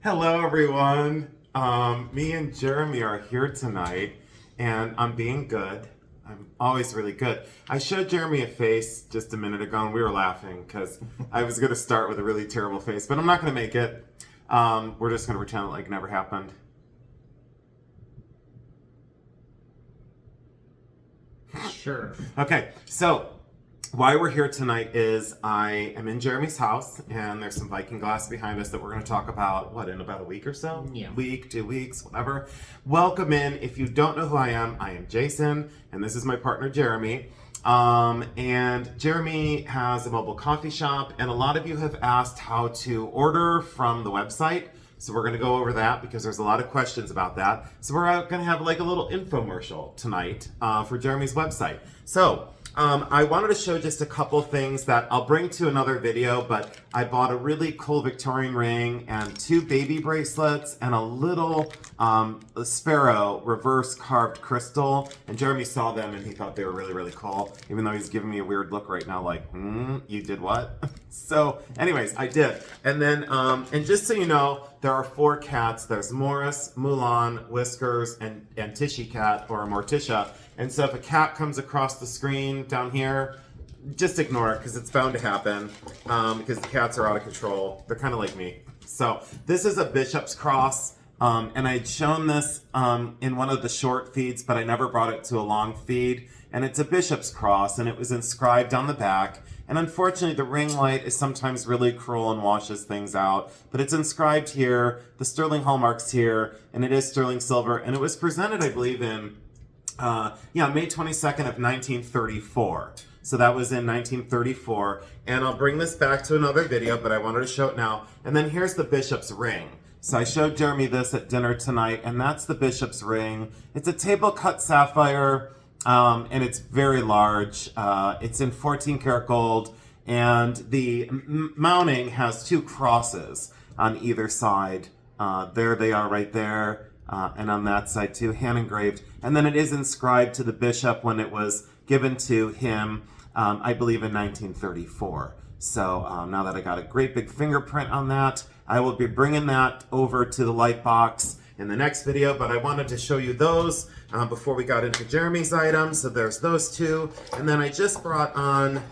Hello, everyone. Me and Jeremy are here tonight, and I'm being good. I'm always really good. I showed Jeremy a face just a minute ago, and we were laughing because I was going to start with a really terrible face, but I'm not going to make it. We're just going to pretend like it never happened. Sure. Okay, so why we're here tonight is I am in Jeremy's house, and there's some Viking glass behind us that we're going to talk about, in about a week or so? Yeah. Week, 2 weeks, whatever. Welcome in. If you don't know who I am Jason, and this is my partner, Jeremy. And Jeremy has a mobile coffee shop, and a lot of you have asked how to order from the website. So we're going to go over that because there's a lot of questions about that. So we're going to have like a little infomercial tonight for Jeremy's website. So I wanted to show just a couple things that I'll bring to another video, but I bought a really cool Victorian ring and 2 baby bracelets and a little sparrow reverse carved crystal. And Jeremy saw them and he thought they were really, really cool, even though he's giving me a weird look right now like, you did what? So anyways, I did. And then, and just so you know, there are 4 cats. There's Morris, Mulan, Whiskers, and Tishy Cat, or Morticia. And so if a cat comes across the screen down here, just ignore it because it's bound to happen because the cats are out of control. They're kind of like me. So this is a bishop's cross. And I'd shown this in one of the short feeds, but I never brought it to a long feed. And it's a bishop's cross, and it was inscribed on the back. And unfortunately, the ring light is sometimes really cruel and washes things out. But it's inscribed here, the sterling hallmark's here, and it is sterling silver. And it was presented, I believe, in May 22nd of 1934. So that was in 1934. And I'll bring this back to another video, but I wanted to show it now. And then here's the bishop's ring. So I showed Jeremy this at dinner tonight, and that's the bishop's ring. It's a table cut sapphire, and it's very large. It's in 14 karat gold, and the mounting has 2 crosses on either side. There they are right there. And on that side too, hand engraved. And then it is inscribed to the bishop when it was given to him, I believe in 1934. So now that I got a great big fingerprint on that, I will be bringing that over to the light box in the next video, but I wanted to show you those before we got into Jeremy's items. So there's those 2. And then I just brought on,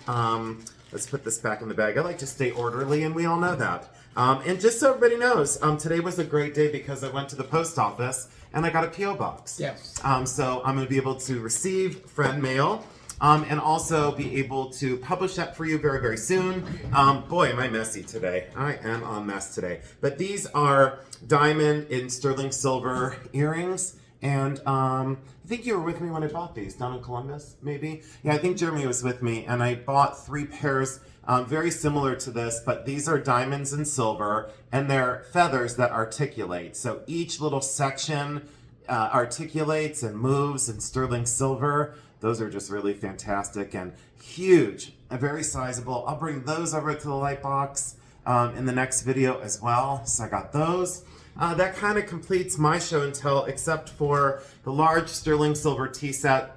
let's put this back in the bag. I like to stay orderly, and we all know that. And just so everybody knows, today was a great day because I went to the post office and I got a P.O. box. Yes. So I'm going to be able to receive friend mail and also be able to publish that for you very, very soon. Boy, am I messy today. I am a mess today. But these are diamond and sterling silver earrings. And I think you were with me when I bought these, down in Columbus, maybe? Yeah, I think Jeremy was with me. And I bought 3 pairs very similar to this, but these are diamonds and silver, and they're feathers that articulate. So each little section articulates and moves in sterling silver. Those are just really fantastic and huge and very sizable. I'll bring those over to the light box in the next video as well. So I got those. That kind of completes my show and tell, except for the large sterling silver tea set,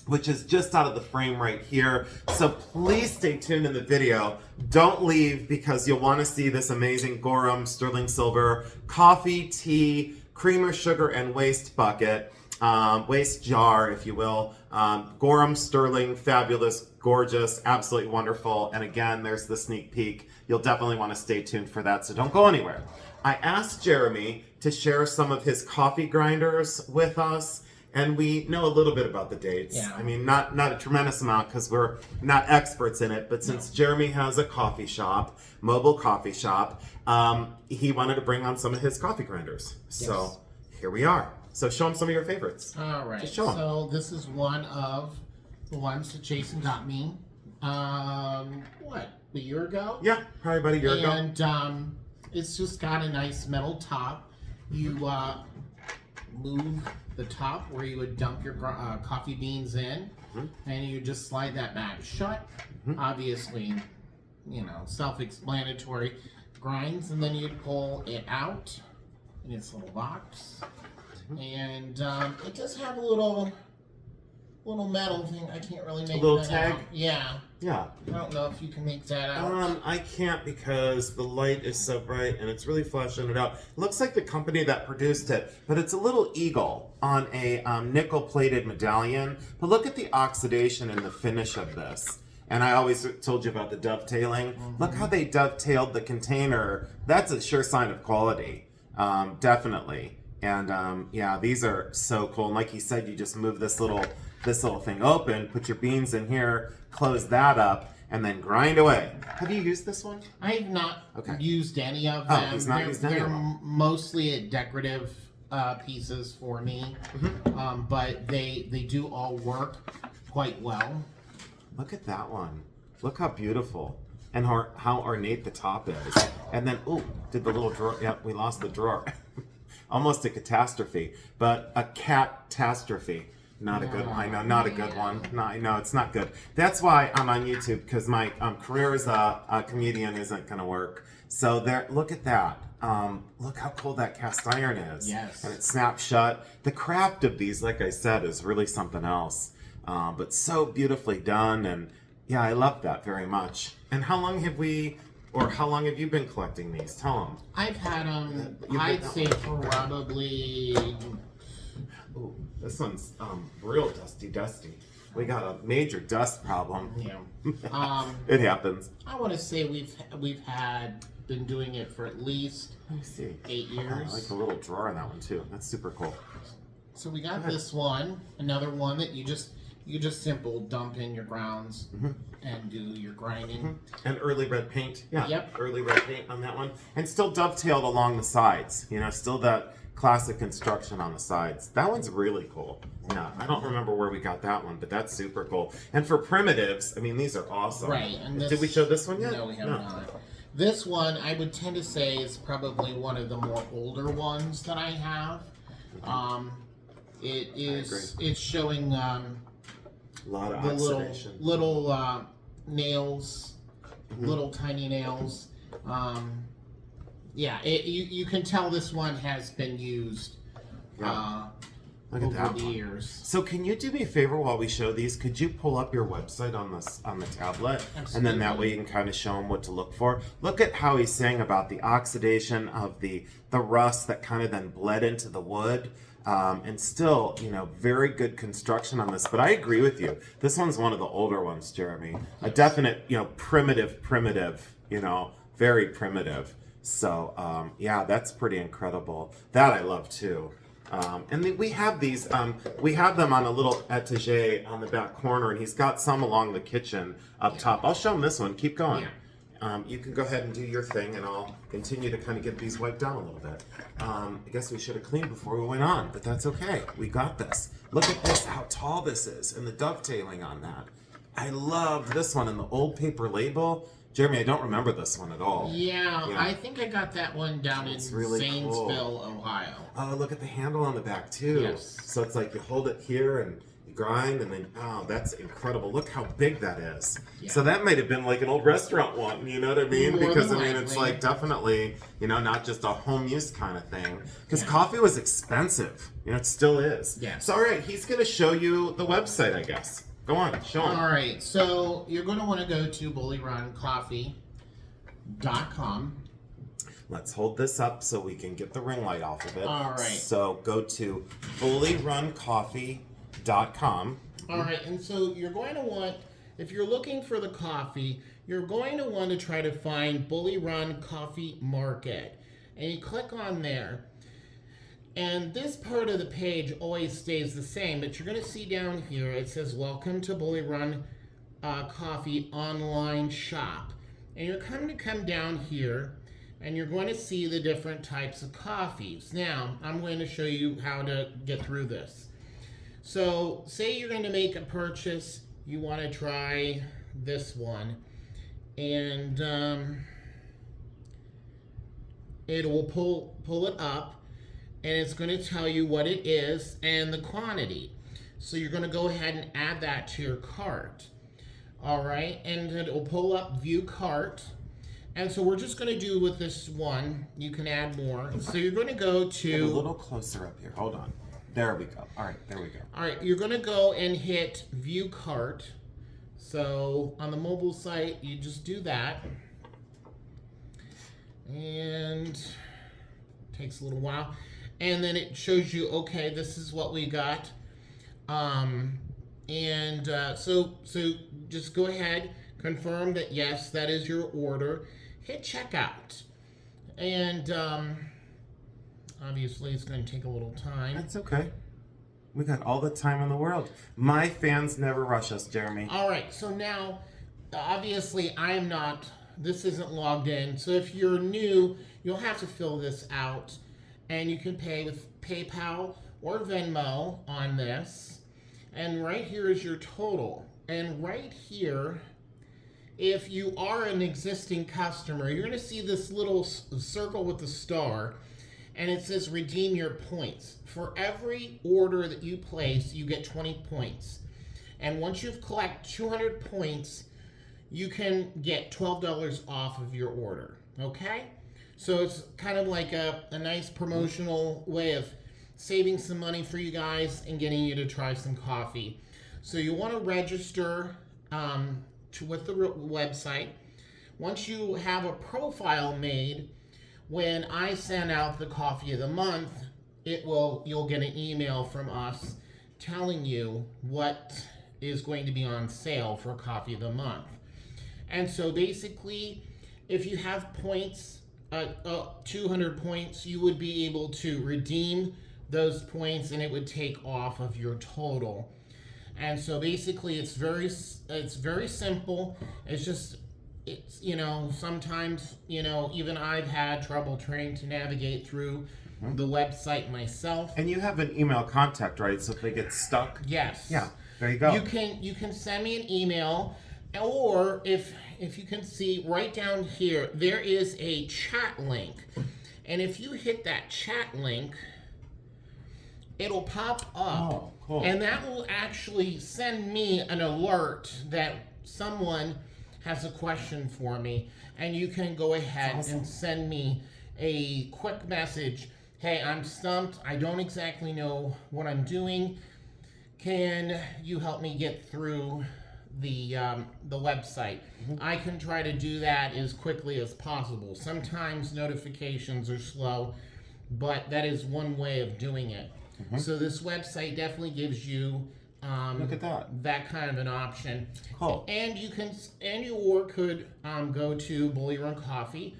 which is just out of the frame right here. So please stay tuned in the video. Don't leave because you'll want to see this amazing Gorham sterling silver coffee, tea, creamer, sugar, and waste bucket. Waste jar, if you will. Gorham sterling, fabulous, gorgeous, absolutely wonderful. And again, there's the sneak peek. You'll definitely want to stay tuned for that, so don't go anywhere. I asked Jeremy to share some of his coffee grinders with us. And we know a little bit about the dates. Yeah. I mean, not a tremendous amount because we're not experts in it. But since Jeremy has a coffee shop, mobile coffee shop, he wanted to bring on some of his coffee grinders. Yes. So here we are. So show him some of your favorites. All right. Just show 'em. So this is one of the ones that Jason got me. A year ago? Yeah, probably about a year ago. And it's just got a nice metal top. You move the top where you would dump your coffee beans in, and you just slide that back shut. Obviously, self-explanatory. Grinds, and then you'd pull it out in its little box. And it does have a little little metal thing. I can't really make little that tag? out. Yeah. Yeah. I don't know if you can make that out. I can't because the light is so bright and it's really flashing it out. It looks like the company that produced it, but it's a little eagle on a nickel-plated medallion. But look at the oxidation and the finish of this. And I always told you about the dovetailing. Look how they dovetailed the container. That's a sure sign of quality, definitely. And yeah, these are so cool. And like he said, you just move this little thing open, put your beans in here, close that up, and then grind away. Have you used this one? I've not used any of Oh, them. he's not used any of them. Mostly decorative pieces for me, but they do all work quite well. Look at that one. Look how beautiful and how ornate the top is. And then, ooh, did the little drawer? Yep, we lost the drawer. Almost a catastrophe, but a catastrophe. Not a good one. I know, not a good one. No, I know, it's not good. That's why I'm on YouTube, because my career as a comedian isn't going to work. So there, look at that. Look how cool that cast iron is. Yes. And it snaps shut. The craft of these, like I said, is really something else. But so beautifully done. And yeah, I love that very much. And how long have you been collecting these? Tell them. I've had them, I'd say probably... Ooh, this one's real dusty. We got a major dust problem. Yeah. It happens. I want to say we've been doing it for at least Let me see. 8 years. I like the little drawer in that one too. That's super cool. So we got this one, another one that you just simple dump in your grounds and do your grinding. And early red paint. Yeah. Yep. Early red paint on that one. And still dovetailed along the sides. You know, still that classic construction on the sides. That one's really cool. Yeah, I don't remember where we got that one, but that's super cool. And for primitives, I mean, these are awesome. Right. And this, did we show this one yet? No, we have not. This one, I would tend to say, is probably one of the more older ones that I have. It's showing a lot of the oxidation. little nails, little tiny nails. Yeah, you can tell this one has been used Look at that over the one. years. So can you do me a favor while we show these? Could you pull up your website on the tablet? Absolutely. And then that way you can kind of show them what to look for. Look at how he's saying about the oxidation of the rust that kind of then bled into the wood. And still, you know, very good construction on this. But I agree with you. This one's one of the older ones, Jeremy. A definite, you know, primitive, you know, very primitive. So, yeah, that's pretty incredible. That I love too. And we have these, we have them on a little etagere on the back corner, and he's got some along the kitchen up top. I'll show him this one. Keep going. Yeah. You can go ahead and do your thing, and I'll continue to kind of get these wiped down a little bit. I guess we should have cleaned before we went on, but that's okay. We got this. Look at this, how tall this is, and the dovetailing on that. I love this one and the old paper label. Jeremy, I don't remember this one at all. Yeah, I think I got that one down in really Zanesville, cool. Ohio. Oh, look at the handle on the back too. Yes. So it's like you hold it here and you grind, and then, oh, that's incredible. Look how big that is. Yeah. So that might have been like an old restaurant one, you know what I mean? More Because, I than mean, it's likely. like definitely, you know, not just a home use kind of thing. Because coffee was expensive. You know, it still is. Yes. So, all right, he's going to show you the website, I guess. Go on, show him. All right, so you're going to want to go to bullyruncoffee.com. Let's hold this up so we can get the ring light off of it. All right. So go to bullyruncoffee.com. All right, and so you're going to want, if you're looking for the coffee, you're going to want to try to find Bullyrun Coffee Market. And you click on there. And this part of the page always stays the same, but you're going to see down here, it says, Welcome to Bullyrun Coffee Online Shop. And you're going to come down here, and you're going to see the different types of coffees. Now, I'm going to show you how to get through this. So, say you're going to make a purchase, you want to try this one, and it will pull it up, and it's going to tell you what it is and the quantity. So you're going to go ahead and add that to your cart. All right, and it will pull up view cart. And so we're just going to do with this one. You can add more. So you're going to go Get a to... little closer up here. Hold on. There we go. All right, there we go. All right, you're gonna go and hit View Cart. So on the mobile site, you just do that. And it takes a little while. And then it shows you, okay, this is what we got. So just go ahead, confirm that yes, that is your order. Hit checkout. And obviously it's going to take a little time. That's okay. We got all the time in the world. My fans never rush us, Jeremy. All right, so now, obviously this isn't logged in. So if you're new, you'll have to fill this out. And you can pay with PayPal or Venmo on this. And right here is your total. And right here, if you are an existing customer, you're going to see this little circle with the star. And it says redeem your points. For every order that you place, you get 20 points. And once you've collected 200 points, you can get $12 off of your order. Okay? So it's kind of like a nice promotional way of saving some money for you guys and getting you to try some coffee. So you want to register with the website. Once you have a profile made, when I send out the coffee of the month, you'll get an email from us telling you what is going to be on sale for coffee of the month. And so basically, if you have points, 200 points, you would be able to redeem those points and it would take off of your total. And so basically it's very simple. It's sometimes, even I've had trouble trying to navigate through the website myself. And you have an email contact, right? So if they get stuck. Yes. Yeah. There you go. You can send me an email, or if you can see right down here, there is a chat link. And if you hit that chat link, it'll pop up. Oh, cool. And that will actually send me an alert that someone has a question for me. And you can go ahead and send me a quick message. Hey, I'm stumped. I don't exactly know what I'm doing. Can you help me get through the website? I can try to do that as quickly as possible. Sometimes notifications are slow, but that is one way of doing it. So this website definitely gives you look at that kind of an option. Cool. And you could go to Bullyrun Coffee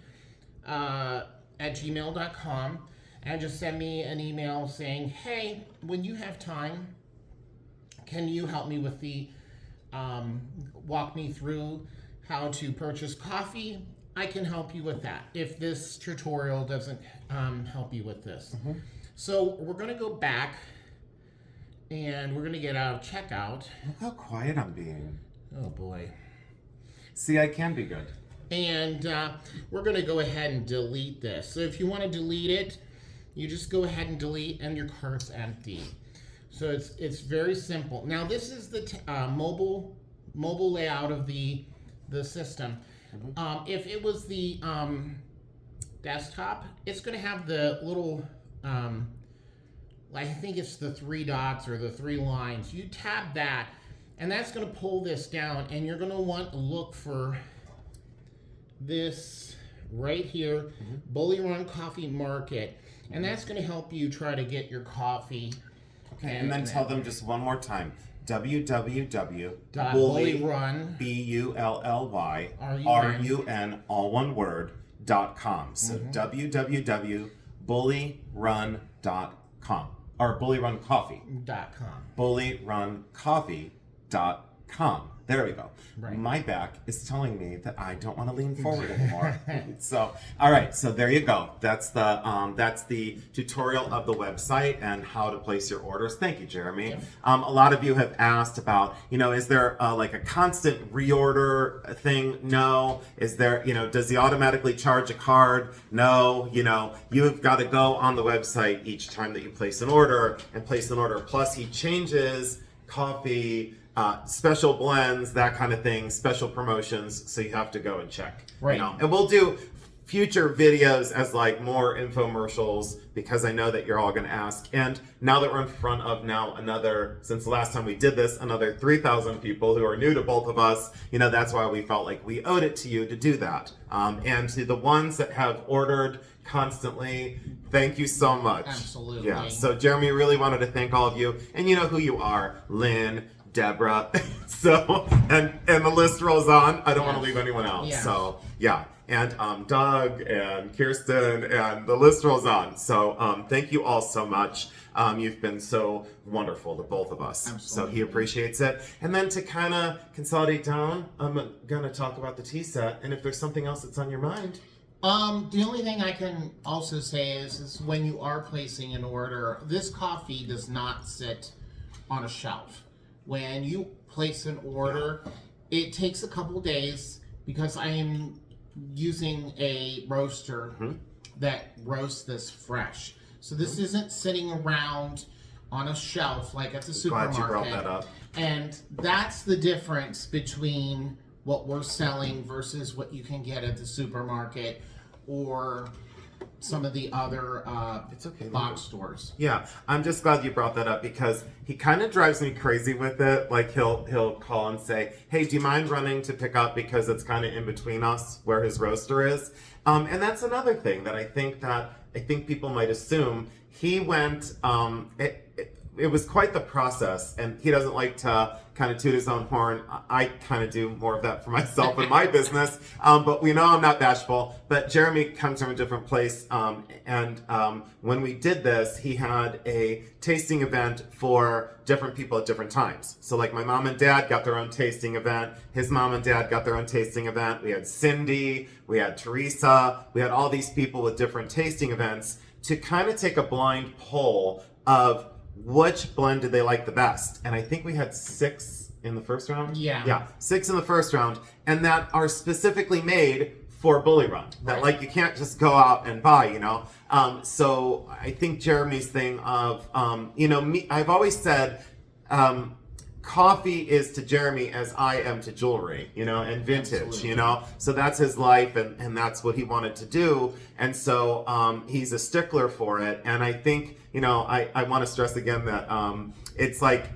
at gmail.com and just send me an email saying, hey, when you have time, can you help me with the walk me through how to purchase coffee? I can help you with that if this tutorial doesn't help you with this. So we're going to go back and we're going to get out of checkout. Look how quiet I'm being. Oh boy. See, I can be good. And we're going to go ahead and delete this. So if you want to delete it, you just go ahead and delete and your cart's empty. So it's very simple. Now this is the mobile layout of the system. If it was the desktop, it's going to have the little I think it's the 3 dots or the 3 lines. You tap that, and that's going to pull this down, and you're going to want to look for this right here, Bullyrun Coffee Market, and that's going to help you try to get your coffee. Okay, and then tell them just one more time. www.bullyrun, BULLYRUN, all one word, .com. So www.bullyrun.com or bullyruncoffee.com. Bullyruncoffee.com. There we go. Right. My back is telling me that I don't want to lean forward anymore. So, all right. So there you go. That's the tutorial of the website and how to place your orders. Thank you, Jeremy. Yep. A lot of you have asked about, is there like a constant reorder thing? No. Is there, does he automatically charge a card? No. You've got to go on the website each time that you place an order and place an order. Plus, he changes coffee. Special blends, that kind of thing, special promotions, so you have to go and check. Right. And we'll do future videos as like more infomercials, because I know that you're all going to ask. And now that we're in front of since the last time we did this, another 3,000 people who are new to both of us, that's why we felt like we owed it to you to do that. And to the ones that have ordered constantly, thank you so much. Absolutely. Yeah. So Jeremy really wanted to thank all of you, and you know who you are, Lynn, Deborah. So, and the list rolls on. I don't want to leave anyone out. Yes. So yeah. And Doug and Kirsten, and the list rolls on. So thank you all so much. You've been so wonderful to both of us. Absolutely. So he appreciates it. And then to kind of consolidate down, I'm going to talk about the tea set. And if there's something else that's on your mind. The only thing I can also say is when you are placing an order, this coffee does not sit on a shelf. When you place an order, it takes a couple days because I am using a roaster that roasts this fresh. So this isn't sitting around on a shelf like at the supermarket. Glad you brought that up. And that's the difference between what we're selling versus what you can get at the supermarket or some of the other box stores. Yeah, I'm just glad you brought that up because he kind of drives me crazy with it. Like he'll call and say, "Hey, do you mind running to pick up because it's kind of in between us where his roaster is?" And that's another thing that I think people might assume. He went. It was quite the process, and he doesn't like to kind of toot his own horn. I kind of do more of that for myself in my business, but we know I'm not bashful. But Jeremy comes from a different place, and when we did this, he had a tasting event for different people at different times. So like my mom and dad got their own tasting event, his mom and dad got their own tasting event, we had Cindy, we had Teresa, we had all these people with different tasting events to kind of take a blind poll of which blend did they like the best. And I think we had 6 in the first round. Yeah, 6 in the first round, and that are specifically made for Bullyrun. That like you can't just go out and buy, So I think Jeremy's thing of, me, I've always said, coffee is to Jeremy as I am to jewelry, and vintage, Absolutely. So that's his life, and that's what he wanted to do. And so he's a stickler for it. And I think, I want to stress again that it's like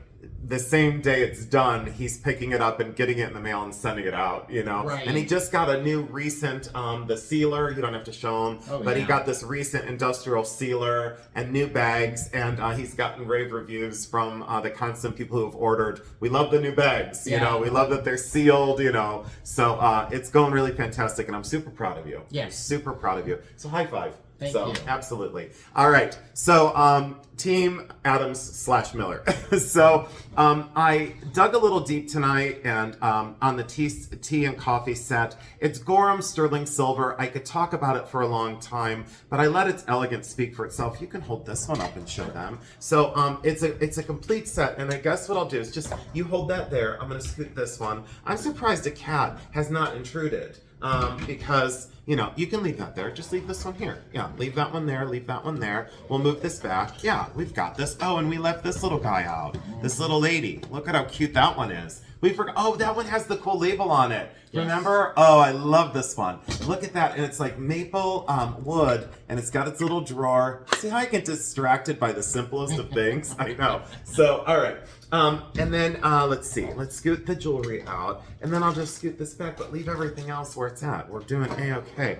the same day it's done, he's picking it up and getting it in the mail and sending it out, Right. And he just got a new recent, the sealer, you don't have to show him, but he got this recent industrial sealer and new bags, and he's gotten rave reviews from the constant people who have ordered. We love the new bags, we love that they're sealed, so it's going really fantastic, and I'm super proud of you. Yes. Super proud of you. So high five. Thank so you. Absolutely. All right. So Team Adams/Miller. So I dug a little deep tonight, and on the tea and coffee set, it's Gorham Sterling Silver. I could talk about it for a long time, but I let its elegance speak for itself. You can hold this one up and show them. So it's a complete set, and I guess what I'll do is just you hold that there. I'm going to scoot this one. I'm surprised a cat has not intruded. Because, you can leave that there. Just leave this one here. Yeah, leave that one there, leave that one there. We'll move this back. Yeah, we've got this. Oh, and we left this little guy out. This little lady. Look at how cute that one is. We forgot. Oh, that one has the cool label on it. Yes. Remember? Oh, I love this one. Look at that. And it's like maple wood, and it's got its little drawer. See how I get distracted by the simplest of things? I know. So, all right. And then let's see. Let's scoot the jewelry out, and then I'll just scoot this back, but leave everything else where it's at. We're doing A-okay.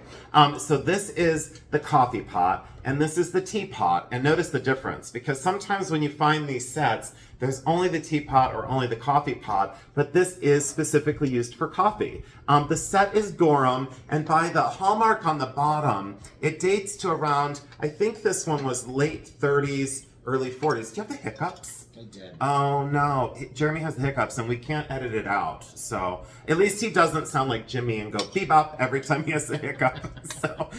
So this is the coffee pot, and this is the teapot. And notice the difference, because sometimes when you find these sets, there's only the teapot or only the coffee pot, but this is specifically used for coffee. The set is Gorham, and by the hallmark on the bottom, it dates to around, I think this one was late 30s, early 40s. Do you have the hiccups? I did. Oh no, Jeremy has the hiccups and we can't edit it out. So at least he doesn't sound like Jimmy and go bebop every time he has a hiccup. So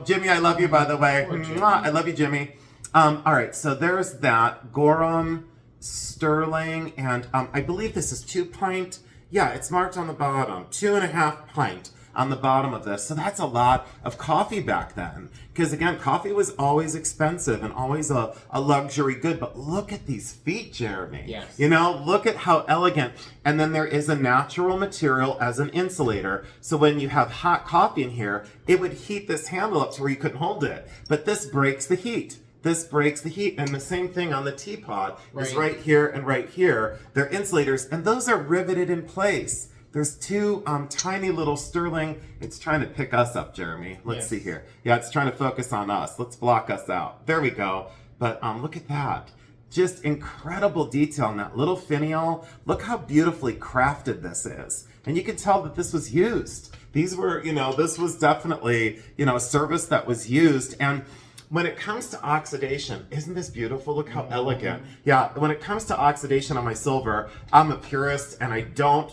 Jimmy, I love you, by the way. Mwah, I love you, Jimmy. All right, so there's that Gorham Sterling, and I believe this is 2 pint. Yeah, it's marked on the bottom, 2.5 pint. on the bottom of this. So that's a lot of coffee back then. Because again, coffee was always expensive and always a luxury good. But look at these feet, Jeremy. Yes. You know, look at how elegant. And then there is a natural material as an insulator. So when you have hot coffee in here, it would heat this handle up to where you couldn't hold it. But this breaks the heat. This breaks the heat. And the same thing on the teapot is right here and right here. They're insulators, and those are riveted in place. There's two tiny little sterling. It's trying to pick us up, Jeremy. Let's see here. Yeah, it's trying to focus on us. Let's block us out. There we go. But look at that. Just incredible detail on that little finial. Look how beautifully crafted this is. And you can tell that this was used. These were, you know, this was definitely, you know, a service that was used. And when it comes to oxidation, isn't this beautiful? Look how elegant. Yeah, when it comes to oxidation on my silver, I'm a purist and I don't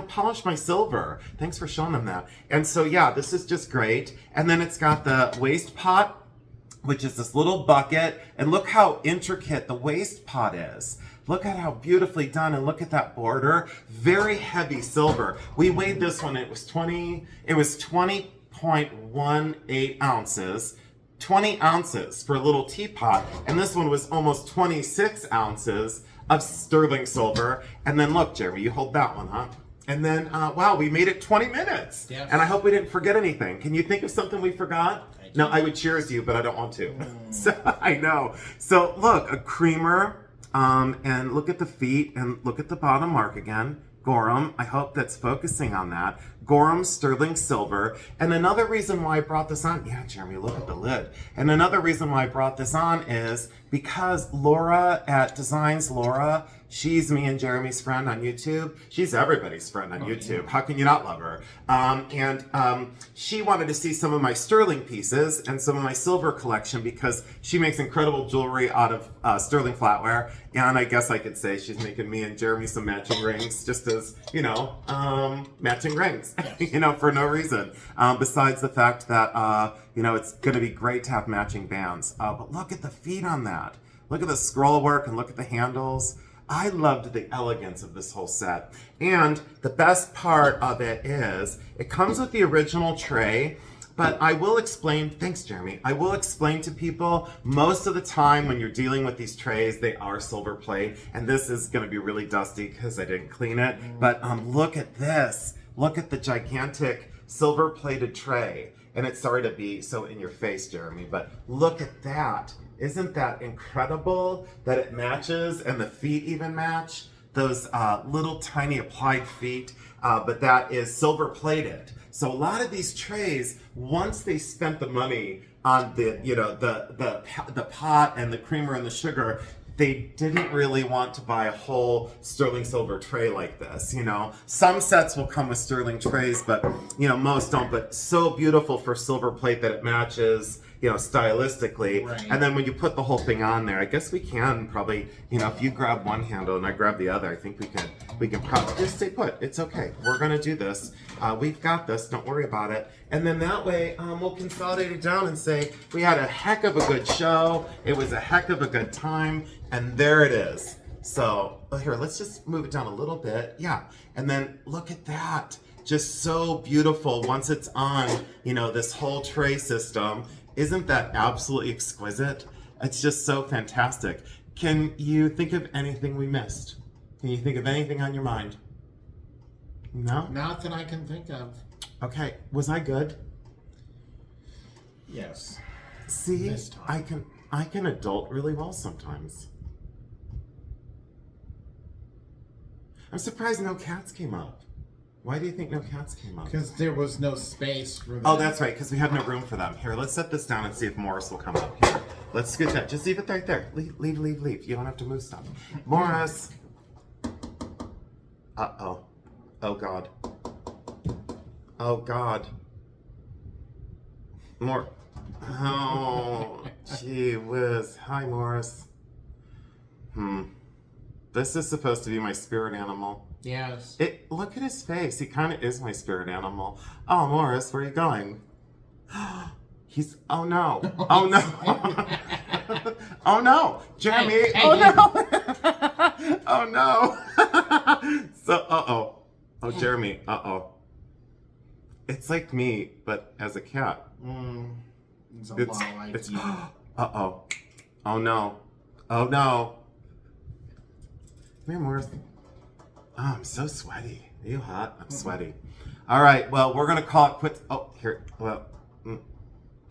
polish my silver. Thanks for showing them that. And so, yeah, this is just great. And then it's got the waste pot, which is this little bucket. And look how intricate the waste pot is. Look at how beautifully done, and look at that border. Very heavy silver. We weighed this one, it was 20.18 ounces. 20 ounces for a little teapot, and this one was almost 26 ounces of sterling silver. And then look, Jeremy, you hold that one, huh? And then, wow, we made it 20 minutes. Yes. And I hope we didn't forget anything. Can you think of something we forgot? No, I would cheers you, but I don't want to. So I know. So look, a creamer, and look at the feet, and look at the bottom mark again. Gorham, I hope that's focusing on that. Gorham sterling silver. And another reason why I brought this on, yeah, Jeremy, look at the lid. And another reason why I brought this on is because Laura at Designs Laura, she's me and Jeremy's friend on YouTube. She's everybody's friend on YouTube. How can you not love her? She wanted to see some of my sterling pieces and some of my silver collection because she makes incredible jewelry out of sterling flatware. And I guess I could say she's making me and Jeremy some matching rings, just as, you know, matching rings, you know, for no reason. Besides the fact that, you know, it's going to be great to have matching bands. But look at the feet on that. Look at the scroll work and look at the handles. I loved the elegance of this whole set. And the best part of it is it comes with the original tray, but I will explain, thanks Jeremy, I will explain to people most of the time when you're dealing with these trays, they are silver plate, and this is gonna be really dusty because I didn't clean it, but look at this. Look at the gigantic silver plated tray. And it's sorry to be so in your face, Jeremy, but look at that. Isn't that incredible that it matches and the feet even match? Those little tiny applied feet, but that is silver plated. So a lot of these trays, once they spent the money on the, you know, the pot and the creamer and the sugar, they didn't really want to buy a whole sterling silver tray like this, you know. Some sets will come with sterling trays, but, you know, most don't. But so beautiful for silver plate that it matches, you know, stylistically. Right. And then when you put the whole thing on there, I guess we can probably, you know, if you grab one handle and I grab the other, I think we can probably just stay put. It's okay. We're gonna do this. We've got this. Don't worry about it. And then that way, we'll consolidate it down and say we had a heck of a good show. It was a heck of a good time, and there it is. So here, let's just move it down a little bit. Yeah, and then look at that. Just so beautiful once it's on, you know, this whole tray system. Isn't that absolutely exquisite? It's just so fantastic. Can you think of anything we missed? Can you think of anything on your mind? No? Not that I can think of. Okay, was I good? Yes. See, This time. I can adult really well sometimes. I'm surprised no cats came up. Why do you think no cats came up? Because there was no space for them. Oh, that's right, because we had no room for them. Here, let's set this down and see if Morris will come up. Here, let's get that. Just leave it right there. Leave. You don't have to move stuff. Morris. Uh-oh. Oh, God. Oh, God. Oh, gee whiz. Hi, Morris. This is supposed to be my spirit animal. Yes. Look at his face. He kind of is my spirit animal. Oh, Morris, where are you going? Oh no. Oh no. Oh no. Jeremy. Hey, oh no. Oh no. So, oh, Jeremy. It's like me, but as a cat. It's a lot like It's you. uh-oh. Oh no. Oh no. Come here, Morris. Oh, I'm so sweaty. Are you hot? I'm sweaty. All right, well, we're going to call it quits. Oh, here. Well,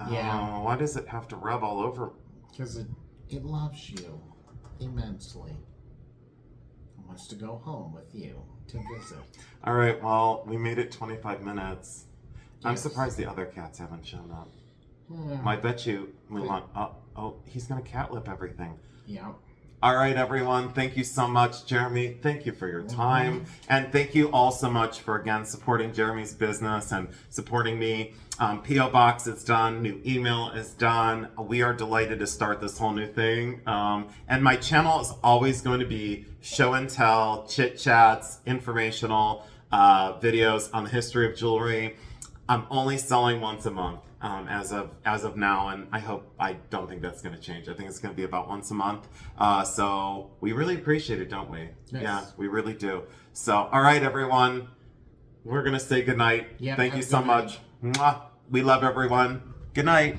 Yeah. why does it have to rub all over? Because it loves you immensely. It wants to go home with you to visit. All right, well, we made it 25 minutes. I'm Yes. surprised the other cats haven't shown up. Yeah. I bet you Mulan. Oh, he's going to cat lip everything. Yeah. All right, everyone. Thank you so much, Jeremy. Thank you for your time. And thank you all so much for, again, supporting Jeremy's business and supporting me. P.O. Box is done. New email is done. We are delighted to start this whole new thing. And my channel is always going to be show and tell, chit chats, informational videos on the history of jewelry. I'm only selling once a month. As of now, and I don't think that's going to change. I think it's going to be about once a month. So we really appreciate it, don't we? Yes. Yeah, we really do. So, all right, everyone, we're going to say goodnight. Yeah, Thank have you a so good much. Mwah. We love everyone. Good night.